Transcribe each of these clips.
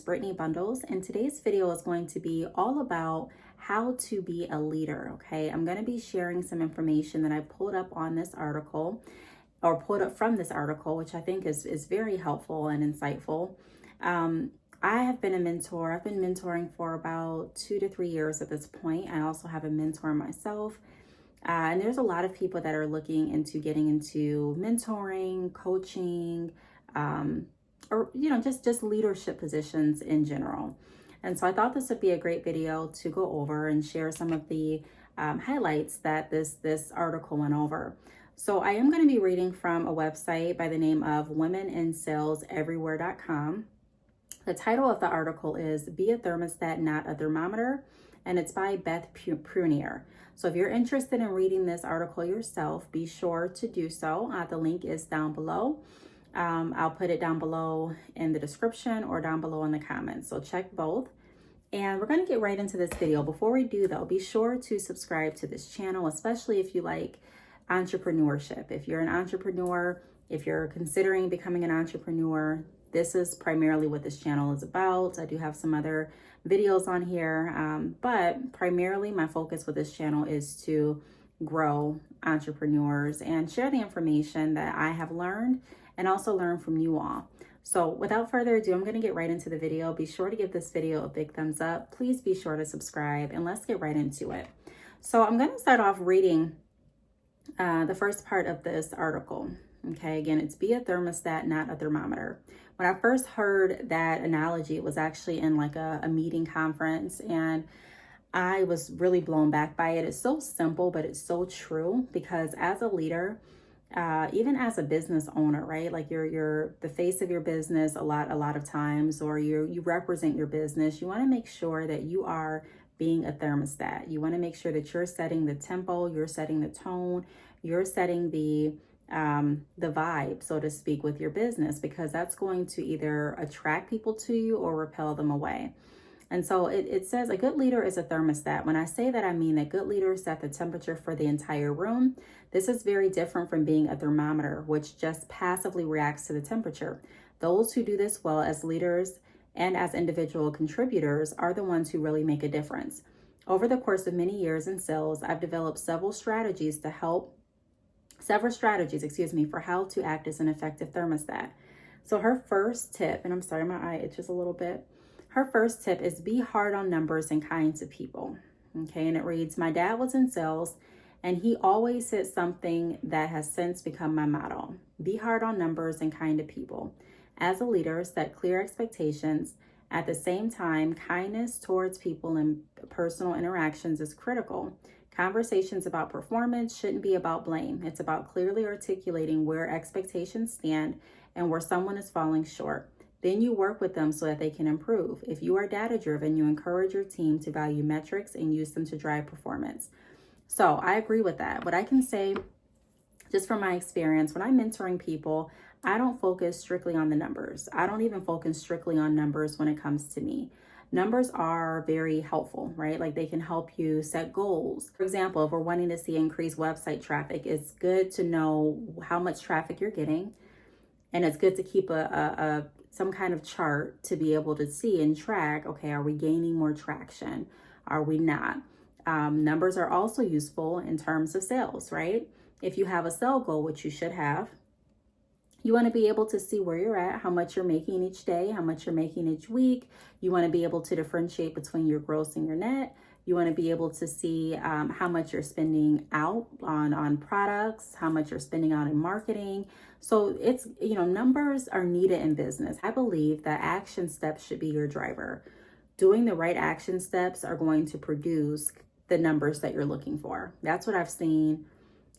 Brittany Bundles, and today's video is going to be all about how to be a leader, okay? I'm going to be sharing some information that I pulled up on this article, or pulled up from this article, which I think is very helpful and insightful. I have been a mentor. I've been mentoring for about 2 to 3 years at this point. I also have a mentor myself. And there's a lot of people that are looking into getting into mentoring, coaching, or just leadership positions in general. And so I thought this would be a great video to go over and share some of the highlights that this article went over. So I am going to be reading from a website by the name of womeninsaleseverywhere.com. The title of the article is Be a Thermostat, Not a Thermometer, and it's by Beth Prunier. So if you're interested in reading this article yourself, be sure to do so. The link is down below. I'll put it down below in the description or down below in the comments. So check both. And we're going to get right into this video. Before we do though, be sure to subscribe to this channel, especially if you like entrepreneurship. If you're an entrepreneur, if you're considering becoming an entrepreneur, this is primarily what this channel is about. I do have some other videos on here, but primarily my focus with this channel is to grow entrepreneurs and share the information that I have learned and also learn from you all. So without further ado, I'm going to get right into the video. Be sure to give this video a big thumbs up. Please be sure to subscribe, and let's get right into it. So I'm going to start off reading the first part of this article. Okay, again, it's be a thermostat, not a thermometer. When I first heard that analogy, it was actually in like a meeting conference, and I was really blown back by it. It's so simple, but it's so true, because as a leader, even as a business owner, right? Like you're the face of your business a lot of times, or you represent your business. You want to make sure that you are being a thermostat. You want to make sure that you're setting the tempo, you're setting the tone, you're setting the vibe, so to speak, with your business, because that's going to either attract people to you or repel them away. And so it says a good leader is a thermostat. When I say that, I mean that good leaders set the temperature for the entire room. This is very different from being a thermometer, which just passively reacts to the temperature. Those who do this well as leaders and as individual contributors are the ones who really make a difference. Over the course of many years in sales, I've developed several strategies for how to act as an effective thermostat. So her first tip, and I'm sorry, my eye itches a little bit. Her first tip is be hard on numbers and kind to people. Okay, and it reads, my dad was in sales and he always said something that has since become my motto. Be hard on numbers and kind to people. As a leader, set clear expectations. At the same time, kindness towards people and personal interactions is critical. Conversations about performance shouldn't be about blame. It's about clearly articulating where expectations stand and where someone is falling short. Then you work with them so that they can improve. If you are data-driven, you encourage your team to value metrics and use them to drive performance. So I agree with that. What I can say, just from my experience, when I'm mentoring people, I don't focus strictly on the numbers. I don't even focus strictly on numbers when it comes to me. Numbers are very helpful, right? Like they can help you set goals. For example, if we're wanting to see increased website traffic, it's good to know how much traffic you're getting. And it's good to keep some kind of chart to be able to see and track, okay, are we gaining more traction? Are we not? Numbers are also useful in terms of sales, right? If you have a sale goal, which you should have, you want to be able to see where you're at, how much you're making each day, how much you're making each week. You want to be able to differentiate between your gross and your net. You want to be able to see how much you're spending out on products, how much you're spending out in marketing. So it's, numbers are needed in business. I believe that action steps should be your driver. Doing the right action steps are going to produce the numbers that you're looking for. That's what I've seen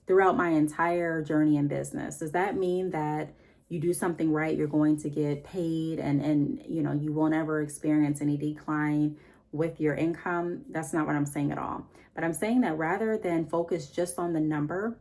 throughout my entire journey in business. Does that mean that you do something right, you're going to get paid and you won't ever experience any decline with your income? That's not what I'm saying at all. But I'm saying that rather than focus just on the number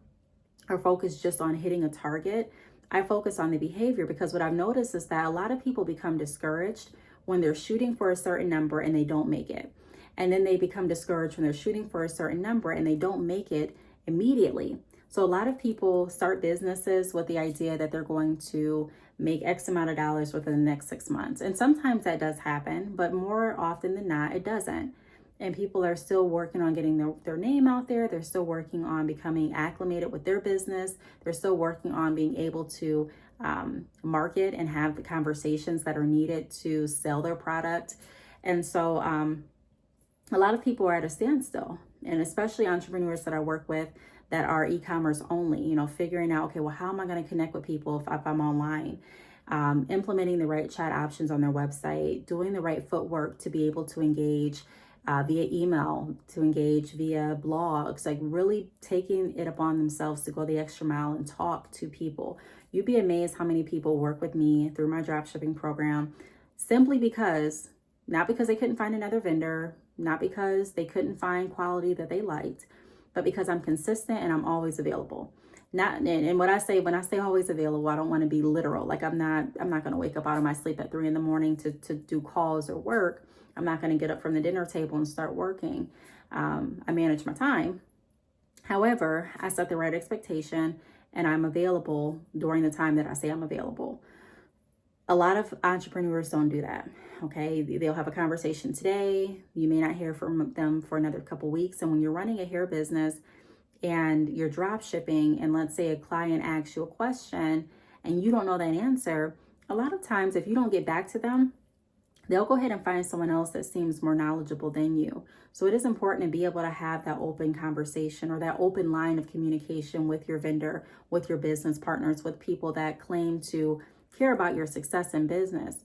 or focus just on hitting a target, I focus on the behavior, because what I've noticed is that a lot of people become discouraged when they're shooting for a certain number and they don't make it. And then they become discouraged when they're shooting for a certain number and they don't make it immediately. So a lot of people start businesses with the idea that they're going to make X amount of dollars within the next 6 months. And sometimes that does happen, but more often than not, it doesn't. And people are still working on getting their name out there. They're still working on becoming acclimated with their business. They're still working on being able to market and have the conversations that are needed to sell their product. And so a lot of people are at a standstill, and especially entrepreneurs that I work with that are e-commerce only, figuring out, okay, well, how am I going to connect with people if I'm online? Implementing the right chat options on their website, doing the right footwork to be able to engage via email, to engage via blogs, like really taking it upon themselves to go the extra mile and talk to people. You'd be amazed how many people work with me through my dropshipping program simply because, not because they couldn't find another vendor, not because they couldn't find quality that they liked, but because I'm consistent and I'm always available. And when I say always available, I don't want to be literal. Like I'm not going to wake up out of my sleep at 3 a.m. to do calls or work. I'm not going to get up from the dinner table and start working. I manage my time. However, I set the right expectation and I'm available during the time that I say I'm available. A lot of entrepreneurs don't do that. Okay, they'll have a conversation today. You may not hear from them for another couple weeks. And when you're running a hair business and you're drop shipping, and let's say a client asks you a question and you don't know that answer, a lot of times if you don't get back to them, they'll go ahead and find someone else that seems more knowledgeable than you. So it is important to be able to have that open conversation or that open line of communication with your vendor, with your business partners, with people that claim to care about your success in business.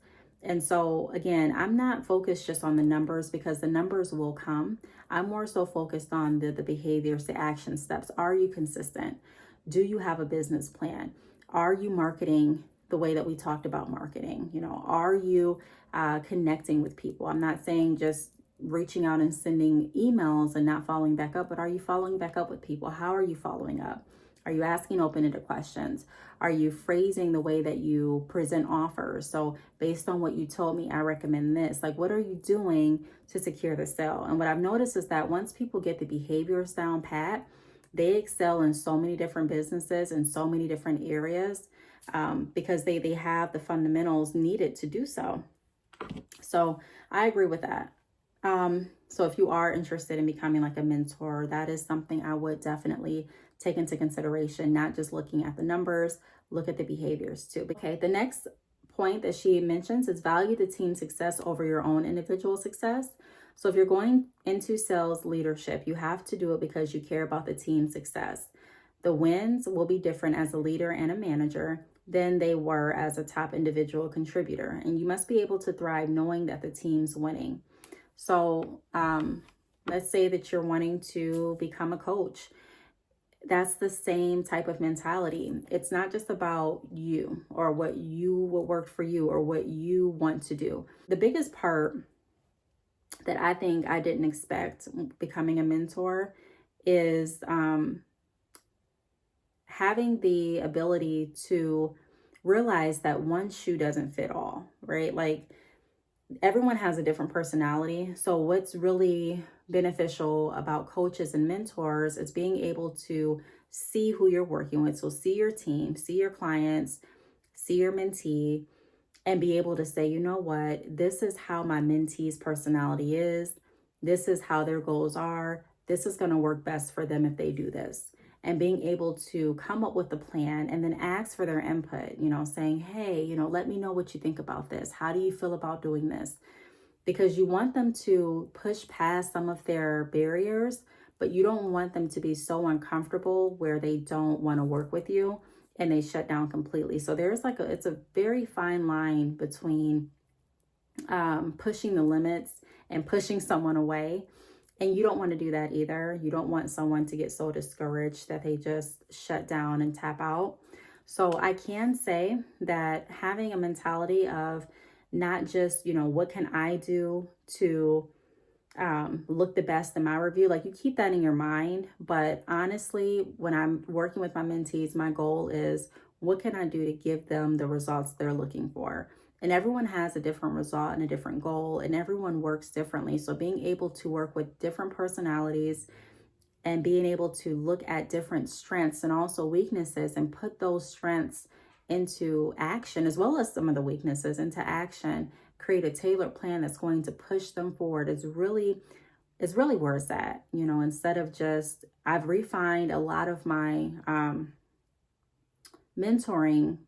And so again, I'm not focused just on the numbers because the numbers will come. I'm more so focused on the behaviors, the action steps. Are you consistent? Do you have a business plan? Are you marketing the way that we talked about marketing? Are you connecting with people? I'm not saying just reaching out and sending emails and not following back up, but are you following back up with people? How are you following up? Are you asking open-ended questions? Are you phrasing the way that you present offers? So based on what you told me, I recommend this. Like, what are you doing to secure the sale? And what I've noticed is that once people get the behaviors down pat, they excel in so many different businesses and so many different areas because they have the fundamentals needed to do so. So I agree with that. So if you are interested in becoming like a mentor, that is something I would definitely take into consideration, not just looking at the numbers, look at the behaviors too. Okay, the next point that she mentions is value the team success over your own individual success. So if you're going into sales leadership, you have to do it because you care about the team success. The wins will be different as a leader and a manager than they were as a top individual contributor. And you must be able to thrive knowing that the team's winning. So let's say that you're wanting to become a coach. That's the same type of mentality. It's not just about you or what work for you or what you want to do. The biggest part that I think I didn't expect becoming a mentor is having the ability to realize that one shoe doesn't fit all, right? Like everyone has a different personality. So what's really beneficial about coaches and mentors is being able to see who you're working with. So see your team, see your clients, see your mentee, and be able to say, you know what, this is how my mentee's personality is. This is how their goals are. This is going to work best for them if they do this. And being able to come up with a plan and then ask for their input, saying, hey, let me know what you think about this. How do you feel about doing this? Because you want them to push past some of their barriers, but you don't want them to be so uncomfortable where they don't want to work with you and they shut down completely. So there's it's a very fine line between pushing the limits and pushing someone away. And you don't want to do that either. You don't want someone to get so discouraged that they just shut down and tap out. So I can say that having a mentality of not just, what can I do to look the best in my review? Like you keep that in your mind. But honestly, when I'm working with my mentees, my goal is what can I do to give them the results they're looking for? And everyone has a different result and a different goal, and everyone works differently. So being able to work with different personalities and being able to look at different strengths and also weaknesses and put those strengths into action, as well as some of the weaknesses into action, create a tailored plan that's going to push them forward is really where it's at. You know, instead of just, I've refined a lot of my mentoring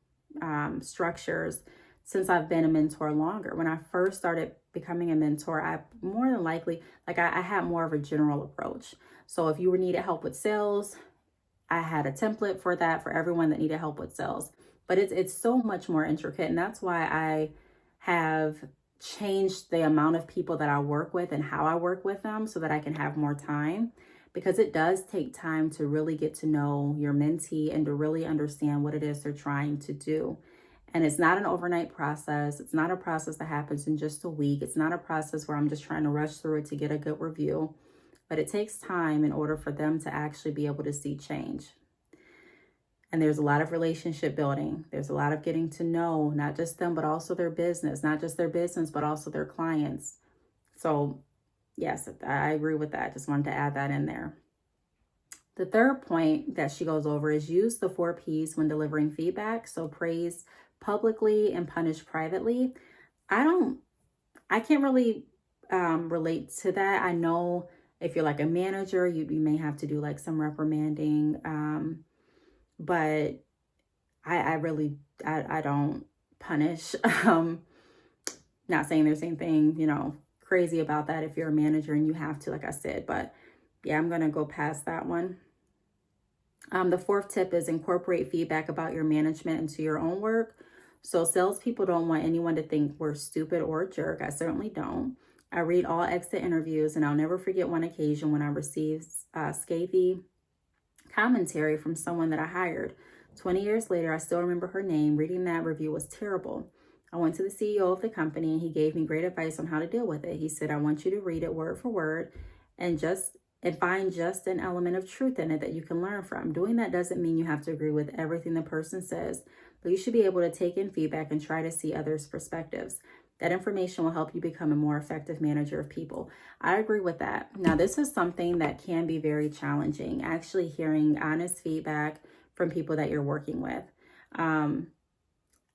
structures since I've been a mentor longer. When I first started becoming a mentor, I more than likely, like I had more of a general approach. So if you needed help with sales, I had a template for that for everyone that needed help with sales. But it's so much more intricate. And that's why I have changed the amount of people that I work with and how I work with them so that I can have more time. Because it does take time to really get to know your mentee and to really understand what it is they're trying to do. And it's not an overnight process. It's not a process that happens in just a week. It's not a process where I'm just trying to rush through it to get a good review. But it takes time in order for them to actually be able to see change. And there's a lot of relationship building. There's a lot of getting to know not just them, but also their business, not just their business, but also their clients. So yes, I agree with that. Just wanted to add that in there. The third point that she goes over is use the 4 Ps when delivering feedback. So praise publicly and punish privately. I can't really relate to that. I know if you're like a manager, you may have to do like some reprimanding. But I don't punish. Not saying there's anything, you know, crazy about that if you're a manager and you have to, like I said, but yeah, I'm going to go past that one. The 4th tip is incorporate feedback about your management into your own work. So salespeople don't want anyone to think we're stupid or a jerk. I certainly don't. I read all exit interviews, and I'll never forget one occasion when I received scathing commentary from someone that I hired. 20 years later, I still remember her name. Reading that review was terrible. I went to the CEO of the company and he gave me great advice on how to deal with it. He said, I want you to read it word for word and find just an element of truth in it that you can learn from. Doing that doesn't mean you have to agree with everything the person says, but you should be able to take in feedback and try to see others' perspectives. That information will help you become a more effective manager of people. I agree with that. Now, this is something that can be very challenging, actually hearing honest feedback from people that you're working with.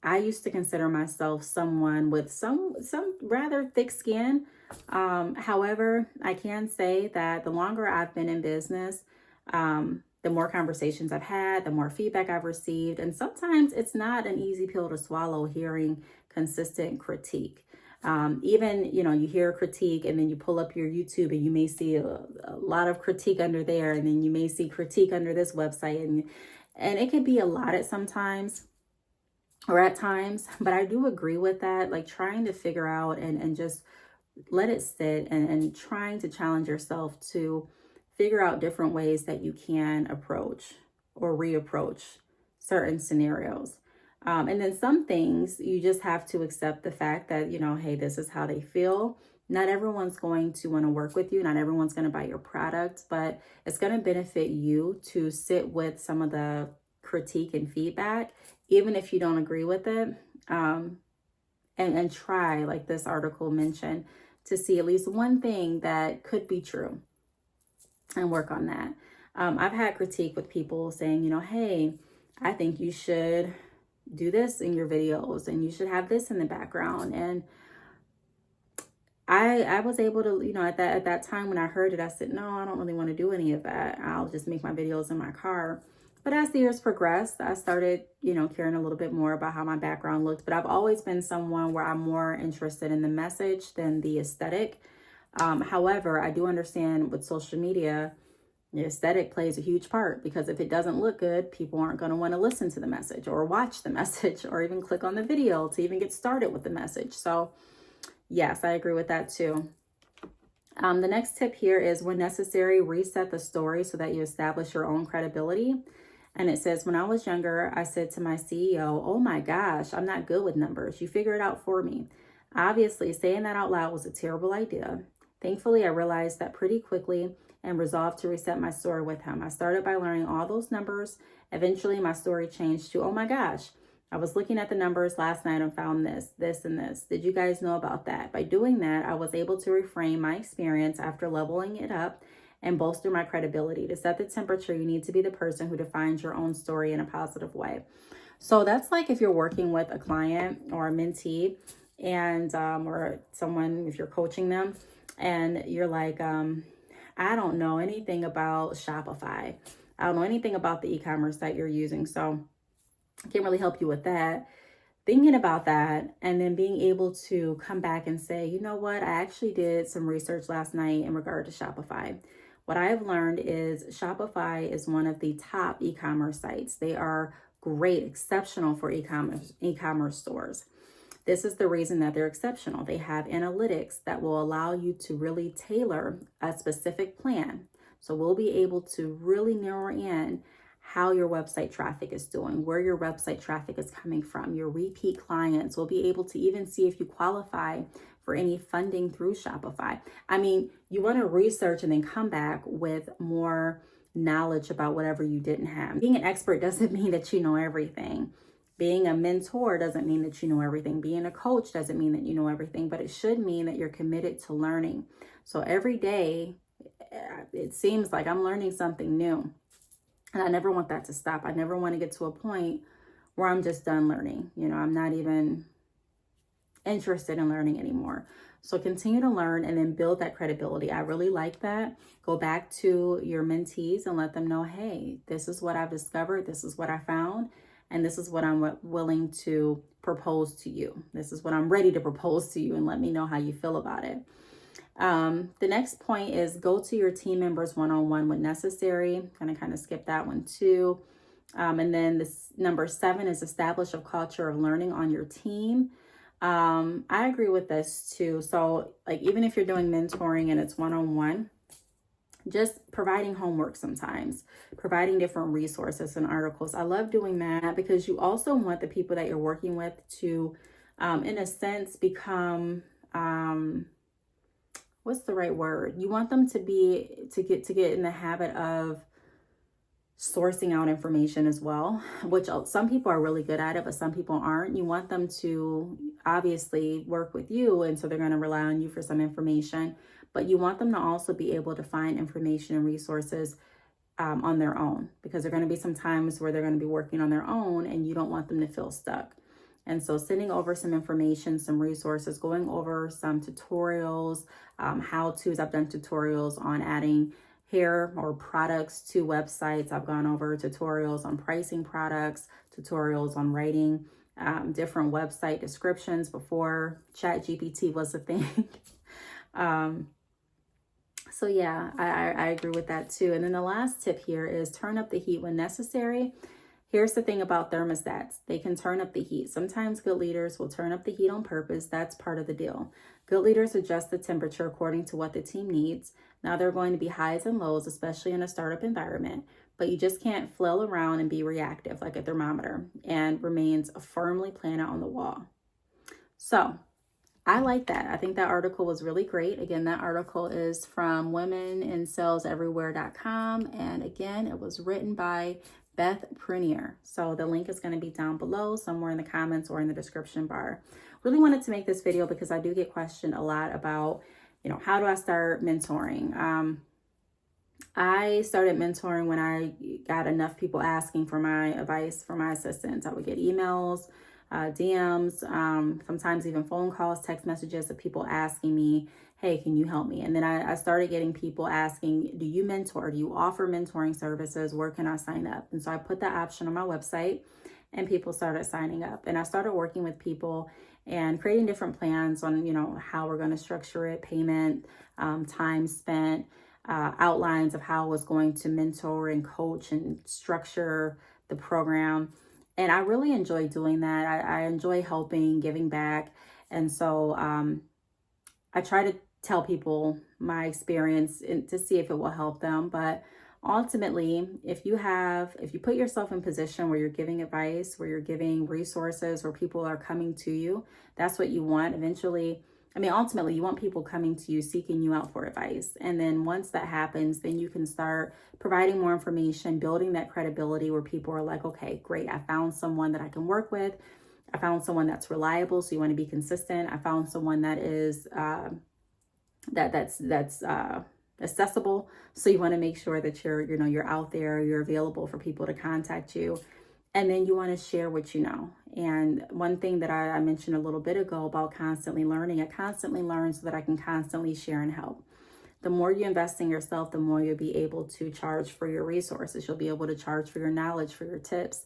I used to consider myself someone with some rather thick skin. However, I can say that the longer I've been in business, the more conversations I've had, the more feedback I've received. And sometimes it's not an easy pill to swallow hearing consistent critique. Even, you know, you hear a critique and then you pull up your YouTube and you may see a lot of critique under there. And then you may see critique under this website. And it can be a lot at sometimes or at times. But I do agree with that, like trying to figure out and just let it sit and trying to challenge yourself to figure out different ways that you can approach or reapproach certain scenarios. And then some things you just have to accept the fact that, you know, hey, this is how they feel. Not everyone's going to want to work with you. Not everyone's going to buy your product, but it's going to benefit you to sit with some of the critique and feedback, even if you don't agree with it. And try, like this article mentioned, to see at least one thing that could be true and work on that. I've had critique with people saying, you know, hey, I think you should do this in your videos and you should have this in the background. And I was able to, you know, at that time when I heard it, I said, no, I don't really want to do any of that. I'll just make my videos in my car. But as the years progressed, I started, you know, caring a little bit more about how my background looked. But I've always been someone where I'm more interested in the message than the aesthetic. However, I do understand with social media, the aesthetic plays a huge part, because if it doesn't look good, people aren't going to want to listen to the message or watch the message or even click on the video to even get started with the message. So yes, I agree with that too. The next tip here is, when necessary, reset the story so that you establish your own credibility. And it says, when I was younger, I said to my CEO, oh my gosh, I'm not good with numbers. You figure it out for me. Obviously, saying that out loud was a terrible idea. Thankfully, I realized that pretty quickly and resolved to reset my story with him. I started by learning all those numbers. Eventually, my story changed to, oh my gosh, I was looking at the numbers last night and found this, this, and this. Did you guys know about that? By doing that, I was able to reframe my experience after leveling it up and bolster my credibility. To set the temperature, you need to be the person who defines your own story in a positive way. So that's like if you're working with a client or a mentee and or someone, if you're coaching them and you're like, I don't know anything about Shopify. I don't know anything about the e-commerce that you're using. So I can't really help you with that. Thinking about that and then being able to come back and say, you know what, I actually did some research last night in regard to Shopify. What I have learned is Shopify is one of the top e-commerce sites. They are great, exceptional for e-commerce stores. This is the reason that they're exceptional. They have analytics that will allow you to really tailor a specific plan. So we'll be able to really narrow in how your website traffic is doing, where your website traffic is coming from, your repeat clients. We'll be able to even see if you qualify for any funding through Shopify. I mean, you want to research and then come back with more knowledge about whatever you didn't have. Being an expert doesn't mean that you know everything. Being a mentor doesn't mean that you know everything. Being a coach doesn't mean that you know everything, but it should mean that you're committed to learning. So every day, it seems like I'm learning something new. And I never want that to stop. I never want to get to a point where I'm just done learning. You know, I'm not even interested in learning anymore. So continue to learn and then build that credibility. I really like that. Go back to your mentees and let them know, hey, this is what I've discovered. This is what I found. And this is what I'm willing to propose to you. This is what I'm ready to propose to you, and let me know how you feel about it. The next point is go to your team members one-on-one when necessary. I'm going to kind of skip that one too. And then this number 7 is establish a culture of learning on your team. I agree with this too. So like, even if you're doing mentoring and it's one-on-one, just providing homework sometimes, providing different resources and articles. I love doing that because you also want the people that you're working with to, in a sense, become, what's the right word? You want them to get in the habit of sourcing out information as well, which some people are really good at it, but some people aren't. You want them to obviously work with you, and so they're going to rely on you for some information, but you want them to also be able to find information and resources on their own, because there are going to be some times where they're going to be working on their own and you don't want them to feel stuck. And so sending over some information, some resources, going over some tutorials, how-tos. I've done tutorials on adding hair or products to websites. I've gone over tutorials on pricing products, tutorials on writing different website descriptions before ChatGPT was a thing. So yeah, I agree with that too. And then the last tip here is turn up the heat when necessary. Here's the thing about thermostats. They can turn up the heat. Sometimes good leaders will turn up the heat on purpose. That's part of the deal. Good leaders adjust the temperature according to what the team needs. Now, there are going to be highs and lows, especially in a startup environment, but you just can't flail around and be reactive like a thermometer, and remains firmly planted on the wall. So I like that. I think that article was really great. Again, that article is from womenInSalesEverywhere.com. And again, it was written by Beth Prunier. So the link is going to be down below somewhere in the comments or in the description bar. Really wanted to make this video because I do get questioned a lot about, you know, how do I start mentoring? I started mentoring when I got enough people asking for my advice for my assistants. I would get emails, DMs, sometimes even phone calls, text messages of people asking me, hey, can you help me? And then I started getting people asking, do you mentor? Do you offer mentoring services? Where can I sign up? And so I put that option on my website and people started signing up. And I started working with people and creating different plans on, you know, how we're going to structure it, payment, time spent, outlines of how I was going to mentor and coach and structure the program. And I really enjoy doing that. I enjoy helping, giving back. And so I try to tell people my experience to see if it will help them. But ultimately, if you put yourself in position where you're giving advice, where you're giving resources, where people are coming to you, that's what you want. Eventually, ultimately, you want people coming to you, seeking you out for advice. And then once that happens, then you can start providing more information, building that credibility where people are like, okay, great. I found someone that I can work with. I found someone that's reliable. So you want to be consistent. I found someone that is, that's accessible. So you want to make sure that you're out there, you're available for people to contact you. And then you want to share what you know. And one thing that I mentioned a little bit ago about constantly learning, I constantly learn so that I can constantly share and help. The more you invest in yourself, the more you'll be able to charge for your resources. You'll be able to charge for your knowledge, for your tips,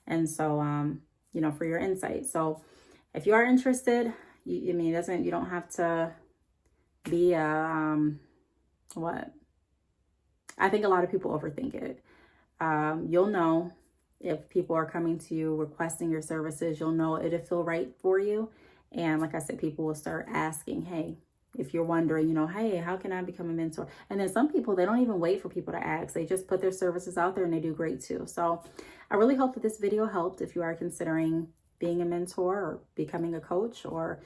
and so, you know, for your insight. So if you are interested, you don't have to be what? I think a lot of people overthink it. You'll know if people are coming to you requesting your services. You'll know it'll feel right for you. And like I said, people will start asking, hey, if you're wondering, you know, hey, how can I become a mentor? And then some people, they don't even wait for people to ask. They just put their services out there and they do great too. So I really hope that this video helped if you are considering being a mentor or becoming a coach or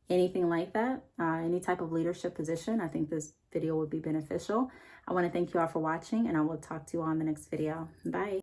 anything like that, any type of leadership position. I think this video would be beneficial. I want to thank you all for watching, and I will talk to you on the next video. Bye.